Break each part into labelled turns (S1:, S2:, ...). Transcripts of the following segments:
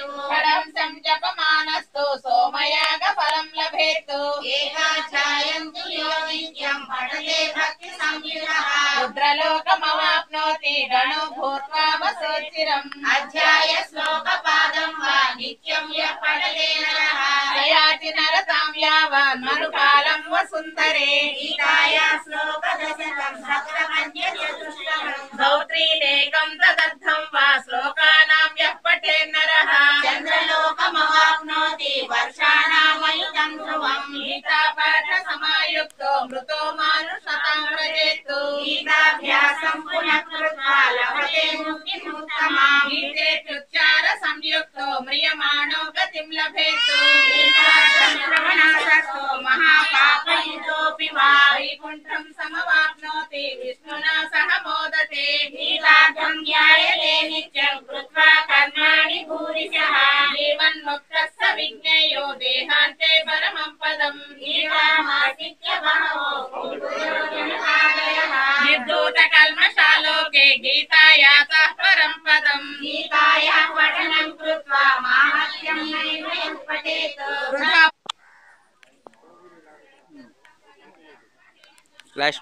S1: फलं संजपमानस्तु सोमयाग फलं लभेतु एकाध्यायन्तु यो नित्यं पठते भक्ति संयुतः रुद्रलोकमवाप्नोति गणो भूत्वा वसोचिरम् अध्याय श्लोकपादं वा नित्यं यः पठते नरः सयाति नरतां यावन् मनुकालं वसुन्धरे गीताया श्लोकदशकं सप्तमन्यचतुष्टकं धौत्रीनेकं तदर्थं वा श्लोकानां यः पठेत् नरः चन्द्रलोकमवाप्नोति वर्षाणामयुतं ध्रुवम् गीतापाठसमायुक्तो मृतो मानुषतां व्रजेतु गीताभ्यासं पुनः कृत्वा लभते मुक्तिमुत्तमाम् गीतेत्युच्चार संयुक्तो म्रियमाणो गतिं लभेतु गीताश्रवणासक्तो महापापयुतोऽपि वा वैकुण्ठं समवाप्नोति विष्णुना सह मोदते गीतार्थं ध्यायते नित्यं कृत्वा कर्माणि भूरिशः जीवन्मुक्तः स विज्ञेयो देहान्ते परमं पदम् गीतामाश्रित्य बहवो निर्धूतकल्मषालोके गीतायातः परं पदम् गीतायाः पठनं कृत्वा माहात्म्यं नैव यः पठेत्
S2: फ्लैश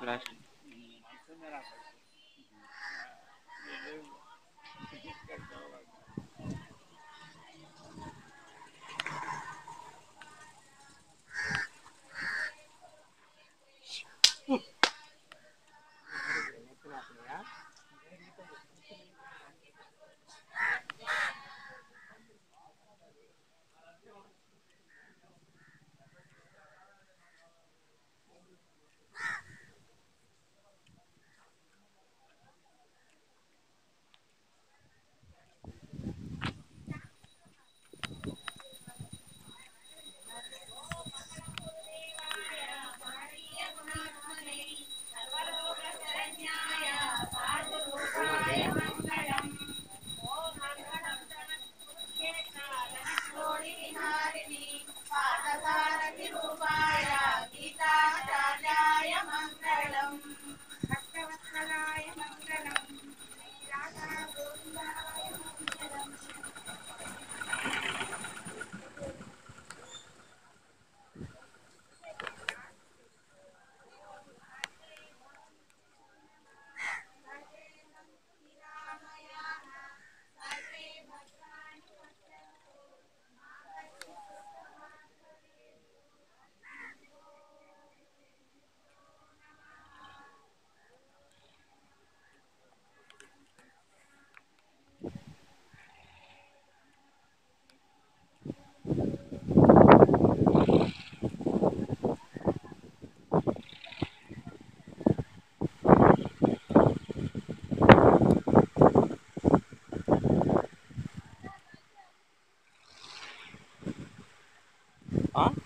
S2: हाँ